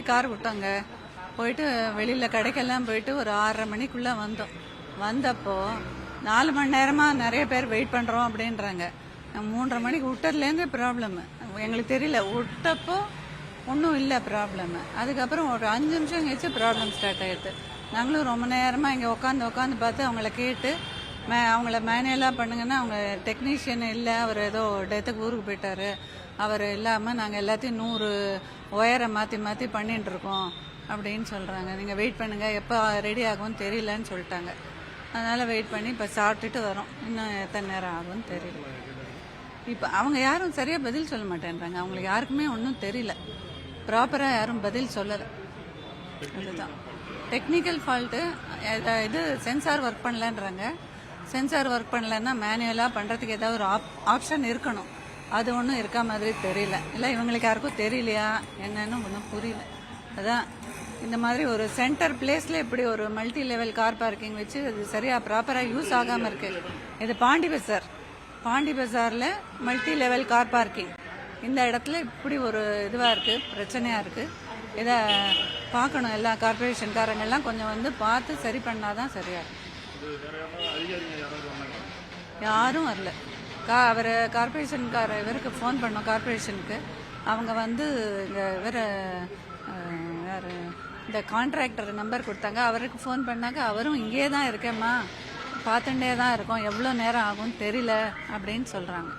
Car விட்டோங்க. போயிட்டு வெளியில் கடைக்கெல்லாம் போயிட்டு ஒரு 6:30 மணிக்குள்ளே வந்தோம். வந்தப்போ 4 மணி நேரமாக நிறைய பேர் வெயிட் பண்ணுறோம் அப்படின்றாங்க. 3:30 மணிக்கு விட்டதுலேருந்து ப்ராப்ளம்மு எங்களுக்கு தெரியல. விட்டப்போ ஒன்றும் இல்லை ப்ராப்ளம்மு. அதுக்கப்புறம் ஒரு 5 நிமிஷம் கழிச்சு ப்ராப்ளம் ஸ்டார்ட் ஆகிடுது. நாங்களும் ரொம்ப நேரமாக இங்கே உட்காந்து பார்த்து அவங்கள கேட்டு அவங்கள மேனுவலாக பண்ணுங்கன்னா அவங்க டெக்னீஷியன் இல்லை, அவர் ஏதோ டெத்துக்கு ஊருக்கு போயிட்டாரு, அவர் இல்லாமல் நாங்கள் எல்லாத்தையும் 100 ஒயரை மாற்றி பண்ணிட்டு இருக்கோம் அப்படின்னு சொல்கிறாங்க. நீங்கள் வெயிட் பண்ணுங்கள், எப்போ ரெடி ஆகும்னு தெரியலன்னு சொல்லிட்டாங்க. அதனால் வெயிட் பண்ணி இப்போ சாப்பிட்டுட்டு வரோம். இன்னும் எத்தனை நேரம் ஆகும்னு தெரியல. இப்போ அவங்க யாரும் சரியாக பதில் சொல்ல மாட்டேன்றாங்க. அவங்களுக்கு யாருக்குமே ஒன்றும் தெரியல, ப்ராப்பராக யாரும் பதில் சொல்லலை. அதுதான் டெக்னிக்கல் ஃபால்ட்டு. இது சென்சார் ஒர்க் பண்ணலன்றாங்க. சென்சார் ஒர்க் பண்ணலன்னா மேனுவலாக பண்ணுறதுக்கு ஏதாவது ஒரு ஆப்ஷன் இருக்கணும். அது ஒன்றும் இருக்கா மாதிரி தெரியல. இல்லை இவங்களுக்கு யாருக்கும் தெரியலையா என்னன்னு ஒன்றும் புரியல. அதான் இந்த மாதிரி ஒரு சென்டர் பிளேஸில் இப்படி ஒரு மல்டி லெவல் கார் பார்க்கிங் வச்சு அது சரியாக ப்ராப்பராக யூஸ் ஆகாமல் இருக்குது. இது பாண்டி பஜாரில் மல்டி லெவல் கார் பார்க்கிங். இந்த இடத்துல இப்படி ஒரு இதுவாக இருக்குது, பிரச்சனையாக இருக்குது. இதை பார்க்கணும். எல்லா கார்பரேஷன்காரங்கெல்லாம் கொஞ்சம் வந்து பார்த்து சரி பண்ணாதான் சரியா இருக்கும். யாரும் வரல. அவர் கார்பரேஷன்கார இவருக்கு ஃபோன் பண்ணோம், கார்பரேஷனுக்கு. அவங்க வந்து யார் இந்த கான்ட்ராக்டர் நம்பர் கொடுத்தாங்க. அவருக்கு ஃபோன் பண்ணாங்க. அவரும் இங்கே தான் இருக்கேம்மா, பார்த்துட்டே தான் இருக்கோம், எவ்வளோ நேரம் ஆகும்னு தெரியல அப்படின்னு சொல்கிறாங்க.